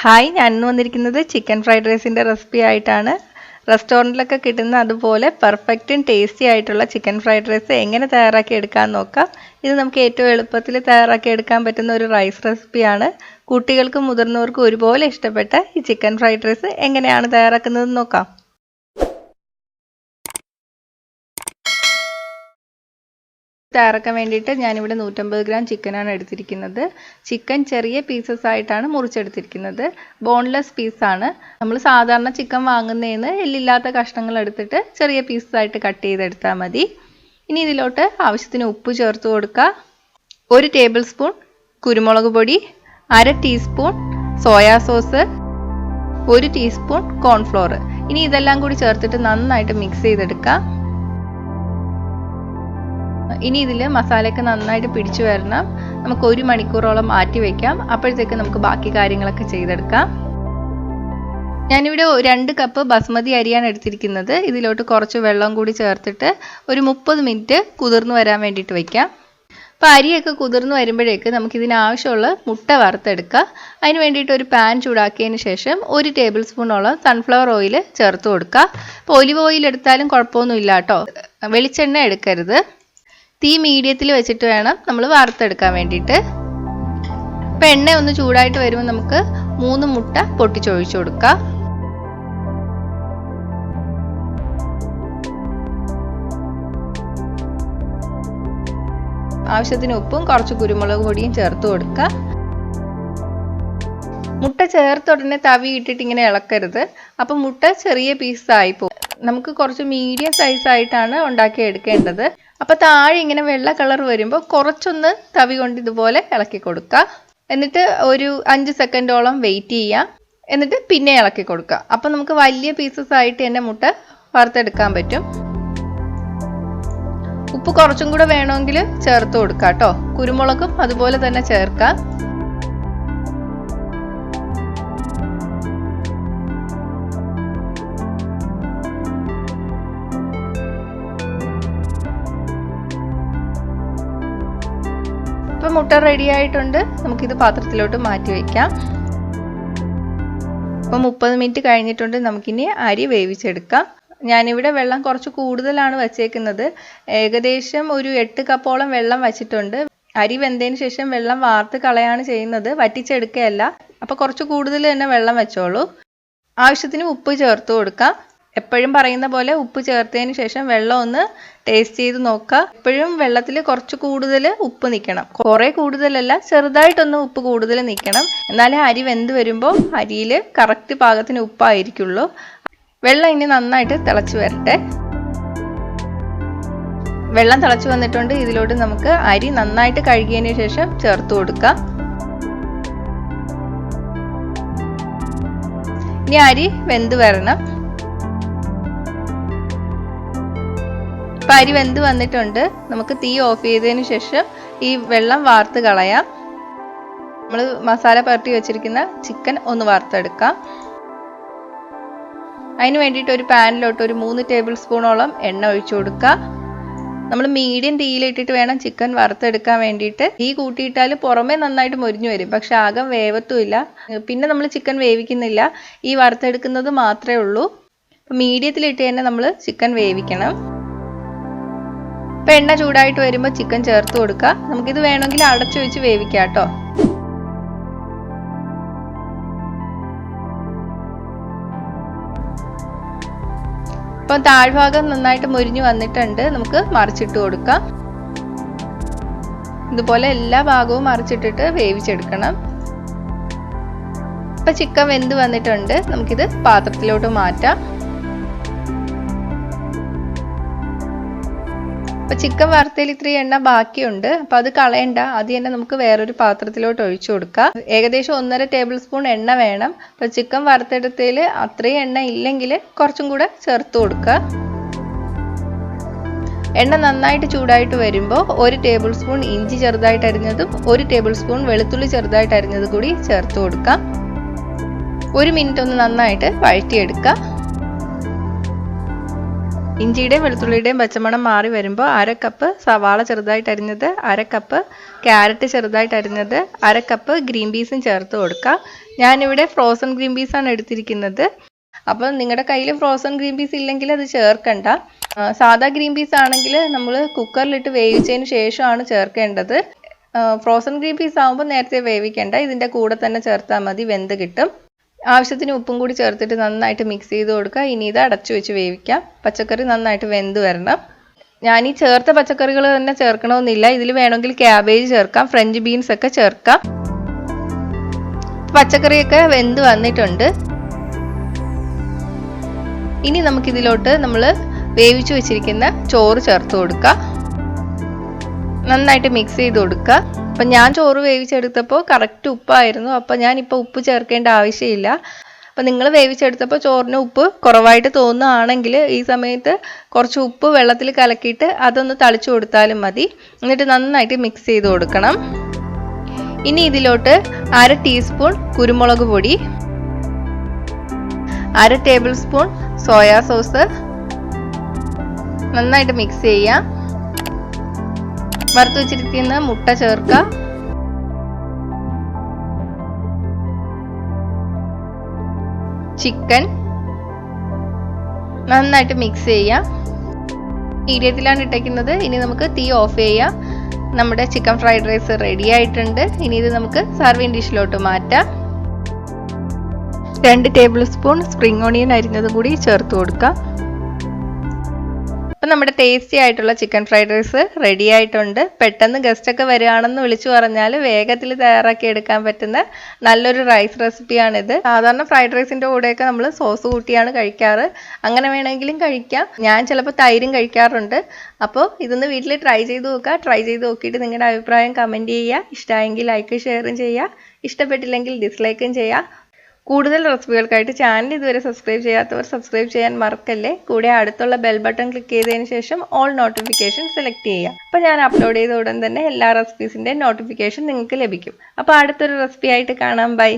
Hi, ഞാൻ ഇന്ന് വന്നിരിക്കുന്നത് ചിക്കൻ ഫ്രൈഡ് റൈസിൻ്റെ റെസിപ്പി ആയിട്ടാണ്. റെസ്റ്റോറൻറ്റിലൊക്കെ കിട്ടുന്ന അതുപോലെ പെർഫെക്റ്റും ടേസ്റ്റി ആയിട്ടുള്ള ചിക്കൻ ഫ്രൈഡ് റൈസ് എങ്ങനെ തയ്യാറാക്കി എടുക്കാൻ നോക്കാം. ഇത് നമുക്ക് ഏറ്റവും എളുപ്പത്തിൽ തയ്യാറാക്കി എടുക്കാൻ പറ്റുന്ന ഒരു റൈസ് റെസിപ്പിയാണ്. കുട്ടികൾക്കും മുതിർന്നവർക്കും ഒരുപോലെ ഇഷ്ടപ്പെട്ട ഈ ചിക്കൻ ഫ്രൈഡ് റൈസ് എങ്ങനെയാണ് തയ്യാറാക്കുന്നതെന്ന് നോക്കാം. തയ്യാറാക്കാൻ വേണ്ടിയിട്ട് ഞാനിവിടെ 150 ഗ്രാം ചിക്കനാണ് എടുത്തിരിക്കുന്നത്. ചിക്കൻ ചെറിയ പീസസ് ആയിട്ടാണ് മുറിച്ചെടുത്തിരിക്കുന്നത്. ബോൺലെസ് പീസാണ്. നമ്മൾ സാധാരണ ചിക്കൻ വാങ്ങുന്നതിന് എല്ലില്ലാത്ത കഷ്ണങ്ങൾ എടുത്തിട്ട് ചെറിയ പീസായിട്ട് കട്ട് ചെയ്തെടുത്താൽ മതി. ഇനി ഇതിലോട്ട് ആവശ്യത്തിന് ഉപ്പ് ചേർത്ത് കൊടുക്കുക. 1 ടേബിൾ സ്പൂൺ കുരുമുളക് പൊടി, 1/2 teaspoon soya sauce, 1 teaspoon cornflour. ഇനി ഇതെല്ലാം കൂടി ചേർത്തിട്ട് നന്നായിട്ട് മിക്സ് ചെയ്തെടുക്കുക. ഇനി ഇതിൽ മസാലയൊക്കെ നന്നായിട്ട് പിടിച്ചു വരണം. നമുക്ക് 1 മണിക്കൂറോളം മാറ്റി വയ്ക്കാം. അപ്പോഴത്തേക്ക് നമുക്ക് ബാക്കി കാര്യങ്ങളൊക്കെ ചെയ്തെടുക്കാം. ഞാനിവിടെ 2 കപ്പ് ബസ്മതി അരിയാണ് എടുത്തിരിക്കുന്നത്. ഇതിലോട്ട് കുറച്ച് വെള്ളം കൂടി ചേർത്തിട്ട് ഒരു 30 മിനിറ്റ് കുതിർന്നു വരാൻ വേണ്ടിയിട്ട് വയ്ക്കാം. അപ്പോൾ അരിയൊക്കെ കുതിർന്നു വരുമ്പോഴേക്ക് നമുക്കിതിനാവശ്യമുള്ള മുട്ട വറുത്തെടുക്കാം. അതിന് വേണ്ടിയിട്ട് ഒരു പാൻ ചൂടാക്കിയതിന് ശേഷം 1 ടേബിൾ സ്പൂണോളം സൺഫ്ലവർ ഓയിൽ ചേർത്ത് കൊടുക്കുക. അപ്പോൾ ഒലിവ് ഓയിൽ എടുത്താലും കുഴപ്പമൊന്നുമില്ല കേട്ടോ, വെളിച്ചെണ്ണ എടുക്കരുത്. തീ മീഡിയത്തിൽ വെച്ചിട്ട് വേണം നമ്മൾ വറുത്തെടുക്കാൻ വേണ്ടിയിട്ട്. ഇപ്പം എണ്ണ ഒന്ന് ചൂടായിട്ട് വരുമ്പോൾ നമുക്ക് 3 മുട്ട പൊട്ടിച്ചൊഴിച്ചു കൊടുക്കാം. ആവശ്യത്തിന് ഉപ്പും കുറച്ച് കുരുമുളക് പൊടിയും ചേർത്ത് കൊടുക്കുക. മുട്ട ചേർത്ത ഉടനെ തവി ഇട്ടിട്ട് ഇങ്ങനെ ഇളക്കരുത്. അപ്പം മുട്ട ചെറിയ പീസായി പോകും. നമുക്ക് കുറച്ച് മീഡിയം സൈസ് ആയിട്ടാണ് ഉണ്ടാക്കി എടുക്കേണ്ടത്. അപ്പോൾ താഴെ ഇങ്ങനെ വെള്ള കളർ വരുമ്പോൾ കുറച്ചൊന്ന് തവി കൊണ്ട് ഇതുപോലെ ഇളക്കി കൊടുക്കുക. എന്നിട്ട് ഒരു 5 സെക്കൻഡോളം വെയിറ്റ് ചെയ്യാം. എന്നിട്ട് പിന്നെ ഇളക്കി കൊടുക്കുക. അപ്പം നമുക്ക് വലിയ പീസസ് ആയിട്ട് തന്നെ മുട്ട വറുത്തെടുക്കാൻ പറ്റും. ഉപ്പ് കുറച്ചും കൂടെ വേണമെങ്കിൽ ചേർത്ത് കൊടുക്കാം കേട്ടോ. കുരുമുളകും അതുപോലെ തന്നെ ചേർക്കാം. ഇപ്പം മുട്ട റെഡി ആയിട്ടുണ്ട്. നമുക്കിത് പാത്രത്തിലോട്ട് മാറ്റി വയ്ക്കാം. ഇപ്പം 30 മിനിറ്റ് കഴിഞ്ഞിട്ടുണ്ട്. നമുക്കിനി അരി വേവിച്ചെടുക്കാം. ഞാനിവിടെ വെള്ളം കുറച്ച് കൂടുതലാണ് വച്ചേക്കുന്നത്. ഏകദേശം ഒരു 8 കപ്പോളം വെള്ളം വച്ചിട്ടുണ്ട്. അരി വെന്തതിന് ശേഷം വെള്ളം വാർത്ത് കളയാണ് ചെയ്യുന്നത്, വറ്റിച്ചെടുക്കുകയല്ല. അപ്പോൾ കുറച്ച് കൂടുതൽ തന്നെ വെള്ളം വെച്ചോളൂ. ആവശ്യത്തിന് ഉപ്പ് ചേർത്ത് കൊടുക്കാം. എപ്പോഴും പറയുന്ന പോലെ ഉപ്പ് ചേർത്തതിന് ശേഷം വെള്ളം ഒന്ന് ടേസ്റ്റ് ചെയ്ത് നോക്കുക. എപ്പോഴും വെള്ളത്തിൽ കുറച്ച് കൂടുതൽ ഉപ്പ് നിൽക്കണം. കുറേ കൂടുതലല്ല, ചെറുതായിട്ടൊന്ന് ഉപ്പ് കൂടുതൽ നിൽക്കണം. എന്നാലേ അരി വെന്ത് വരുമ്പോൾ അരിയിൽ കറക്റ്റ് പാകത്തിന് ഉപ്പായിരിക്കുള്ളൂ. വെള്ളം ഇനി നന്നായിട്ട് തിളച്ച് വരട്ടെ. വെള്ളം തിളച്ച് വന്നിട്ടുണ്ട്. ഇതിലോട്ട് നമുക്ക് അരി നന്നായിട്ട് കഴുകിയതിന് ശേഷം ചേർത്ത് കൊടുക്കാം. ഇനി അരി വെന്ത് വരണം. ഇപ്പം അരി വെന്ത് വന്നിട്ടുണ്ട്. നമുക്ക് തീ ഓഫ് ചെയ്തതിന് ശേഷം ഈ വെള്ളം വാർത്ത് കളയാം. നമ്മൾ മസാല പുരട്ടി വെച്ചിരിക്കുന്ന ചിക്കൻ ഒന്ന് വറുത്തെടുക്കാം. അതിന് വേണ്ടിയിട്ട് ഒരു പാനിലോട്ട് ഒരു 3 ടേബിൾ സ്പൂണോളം എണ്ണ ഒഴിച്ചു കൊടുക്കുക. നമ്മൾ മീഡിയം തീയിലിട്ടിട്ട് വേണം ചിക്കൻ വറുത്തെടുക്കാൻ വേണ്ടിയിട്ട്. തീ കൂട്ടിയിട്ടാൽ പുറമേ നന്നായിട്ട് മൊരിഞ്ഞു വരും, പക്ഷെ അകം വേവത്തുമില്ല. പിന്നെ നമ്മൾ ചിക്കൻ വേവിക്കുന്നില്ല, ഈ വറുത്തെടുക്കുന്നത് മാത്രമേ ഉള്ളൂ. മീഡിയത്തിലിട്ട് തന്നെ നമ്മൾ ചിക്കൻ വേവിക്കണം. ഇപ്പം എണ്ണ ചൂടായിട്ട് വരുമ്പോൾ ചിക്കൻ ചേർത്ത് കൊടുക്കുക. നമുക്കിത് വേണമെങ്കിൽ അടച്ചു വെച്ച് വേവിക്കാം കേട്ടോ. ഇപ്പം താഴ്ഭാഗം നന്നായിട്ട് മുരിഞ്ഞു വന്നിട്ടുണ്ട്. നമുക്ക് മറിച്ചിട്ട് കൊടുക്കാം. ഇതുപോലെ എല്ലാ ഭാഗവും മറിച്ചിട്ടിട്ട് വേവിച്ചെടുക്കണം. ഇപ്പം ചിക്കൻ വെന്ത് വന്നിട്ടുണ്ട്. നമുക്കിത് പാത്രത്തിലോട്ട് മാറ്റാം. അപ്പോൾ ചിക്കൻ വറുത്തതിൽ ഇത്തിരി എണ്ണ ബാക്കിയുണ്ട്. അപ്പോൾ അത് കളയണ്ട, അത് തന്നെ നമുക്ക് വേറൊരു പാത്രത്തിലോട്ട് ഒഴിച്ചു കൊടുക്കാം. ഏകദേശം 1.5 ടേബിൾ സ്പൂൺ എണ്ണ വേണം. അപ്പോൾ ചിക്കൻ വറുത്തെടുത്തതിൽ അത്രയും എണ്ണ ഇല്ലെങ്കിൽ കുറച്ചും കൂടെ ചേർത്ത് കൊടുക്കുക. എണ്ണ നന്നായിട്ട് ചൂടായിട്ട് വരുമ്പോൾ 1 ടേബിൾ സ്പൂൺ ഇഞ്ചി ചെറുതായിട്ട് അരിഞ്ഞതും 1 ടേബിൾ സ്പൂൺ വെളുത്തുള്ളി ചെറുതായിട്ട് അരിഞ്ഞത് കൂടി ചേർത്ത് കൊടുക്കാം. 1 മിനിറ്റ് ഒന്ന് നന്നായിട്ട് വഴറ്റിയെടുക്കുക. ഇഞ്ചിയുടെയും വെളുത്തുള്ളിയുടെയും പച്ചമണം മാറി വരുമ്പോൾ 1/2 കപ്പ് സവാള ചെറുതായിട്ട് അരിഞ്ഞത്, 1/2 കപ്പ് ക്യാരറ്റ് ചെറുതായിട്ട് അരിഞ്ഞത്, 1/2 കപ്പ് ഗ്രീൻ പീസും ചേർത്ത് കൊടുക്കുക. ഞാനിവിടെ ഫ്രോസൺ ഗ്രീൻ പീസാണ് എടുത്തിരിക്കുന്നത്. അപ്പോൾ നിങ്ങളുടെ കയ്യിൽ ഫ്രോസൺ ഗ്രീൻ പീസ് ഇല്ലെങ്കിൽ അത് ചേർക്കണ്ട. സാധാ ഗ്രീൻ പീസ് ആണെങ്കിൽ നമ്മൾ കുക്കറിലിട്ട് വേവിച്ചതിന് ശേഷമാണ് ചേർക്കേണ്ടത്. ഫ്രോസൺ ഗ്രീൻ പീസ് ആകുമ്പോൾ നേരത്തെ വേവിക്കേണ്ട, ഇതിൻ്റെ കൂടെ തന്നെ ചേർത്താൽ മതി, വെന്ത് കിട്ടും. ആവശ്യത്തിന് ഉപ്പും കൂടി ചേർത്തിട്ട് നന്നായിട്ട് മിക്സ് ചെയ്ത് കൊടുക്കുക. ഇനി ഇത് അടച്ചു വെച്ച് വേവിക്കാം. പച്ചക്കറി നന്നായിട്ട് വെന്ത് വരണം. ഞാൻ ഈ ചേർത്ത പച്ചക്കറികൾ തന്നെ ചേർക്കണമെന്നില്ല, ഇതിൽ വേണമെങ്കിൽ ക്യാബേജ് ചേർക്കാം, ഫ്രഞ്ച് ബീൻസ് ഒക്കെ ചേർക്കാം. പച്ചക്കറിയൊക്കെ വെന്ത് വന്നിട്ടുണ്ട്. ഇനി നമുക്കിതിലോട്ട് നമ്മൾ വേവിച്ചു വെച്ചിരിക്കുന്ന ചോറ് ചേർത്ത് കൊടുക്കാം. നന്നായിട്ട് മിക്സ് ചെയ്ത് കൊടുക്കുക. അപ്പം ഞാൻ ചോറ് വേവിച്ചെടുത്തപ്പോൾ കറക്റ്റ് ഉപ്പായിരുന്നു. അപ്പോൾ ഞാനിപ്പോൾ ഉപ്പ് ചേർക്കേണ്ട ആവശ്യമില്ല. അപ്പം നിങ്ങൾ വേവിച്ചെടുത്തപ്പോൾ ചോറിന് ഉപ്പ് കുറവായിട്ട് തോന്നുകയാണെങ്കിൽ ഈ സമയത്ത് കുറച്ച് ഉപ്പ് വെള്ളത്തിൽ കലക്കിയിട്ട് അതൊന്ന് തളിച്ചു കൊടുത്താലും മതി. എന്നിട്ട് നന്നായിട്ട് മിക്സ് ചെയ്ത് കൊടുക്കണം. ഇനി ഇതിലോട്ട് 1/2 ടീസ്പൂൺ കുരുമുളക് പൊടി, 1/2 ടേബിൾ സ്പൂൺ സോയാ സോസ്, നന്നായിട്ട് മിക്സ് ചെയ്യാം. വറുത്ത് വെച്ചിരിക്കുന്ന മുട്ട ചേർക്കുക. ചിക്കൻ നന്നായിട്ട് മിക്സ് ചെയ്യാം. മീഡിയത്തിലാണ് ഇട്ടേക്കുന്നത്. ഇനി നമുക്ക് തീ ഓഫ് ചെയ്യാം. നമ്മുടെ ചിക്കൻ ഫ്രൈഡ് റൈസ് റെഡി ആയിട്ടുണ്ട്. ഇനി ഇത് നമുക്ക് സർവിങ് ഡിഷിലോട്ട് മാറ്റാം. 2 ടേബിൾ സ്പൂൺ സ്പ്രിംഗ് ഓണിയൻ അരിഞ്ഞതും കൂടി ചേർത്ത് കൊടുക്കാം. അപ്പം നമ്മുടെ ടേസ്റ്റി ആയിട്ടുള്ള ചിക്കൻ ഫ്രൈഡ് റൈസ് റെഡി ആയിട്ടുണ്ട്. പെട്ടെന്ന് ഗസ്റ്റ് ഒക്കെ വരികയാണെന്ന് വിളിച്ചു പറഞ്ഞാൽ വേഗത്തിൽ തയ്യാറാക്കി എടുക്കാൻ പറ്റുന്ന നല്ലൊരു റൈസ് റെസിപ്പിയാണിത്. സാധാരണ ഫ്രൈഡ് റൈസിൻ്റെ കൂടെയൊക്കെ നമ്മൾ സോസ് കൂട്ടിയാണ് കഴിക്കാറ്. അങ്ങനെ വേണമെങ്കിലും കഴിക്കാം. ഞാൻ ചിലപ്പോൾ തൈരും കഴിക്കാറുണ്ട്. അപ്പോൾ ഇതൊന്ന് വീട്ടിൽ ട്രൈ ചെയ്ത് നോക്കുക. ട്രൈ ചെയ്ത് നോക്കിയിട്ട് നിങ്ങളുടെ അഭിപ്രായം കമൻറ്റ് ചെയ്യുക. ഇഷ്ടമായെങ്കിൽ ലൈക്ക് ഷെയറും ചെയ്യുക. ഇഷ്ടപ്പെട്ടില്ലെങ്കിൽ ഡിസ്ലൈക്കും ചെയ്യുക. കൂടുതൽ റെസിപ്പികൾക്കായിട്ട് ചാനൽ ഇതുവരെ സബ്സ്ക്രൈബ് ചെയ്യാത്തവർ സബ്സ്ക്രൈബ് ചെയ്യാൻ മറക്കല്ലേ. കൂടെ അടുത്തുള്ള ബെൽ ബട്ടൺ ക്ലിക്ക് ചെയ്തതിന് ശേഷം ഓൾ നോട്ടിഫിക്കേഷൻ സെലക്ട് ചെയ്യുക. അപ്പോൾ ഞാൻ അപ്ലോഡ് ചെയ്ത ഉടൻ തന്നെ എല്ലാ റെസിപ്പീസിൻ്റെ നോട്ടിഫിക്കേഷൻ നിങ്ങൾക്ക് ലഭിക്കും. അപ്പോൾ അടുത്തൊരു റെസിപ്പി ആയിട്ട് കാണാം. ബൈ.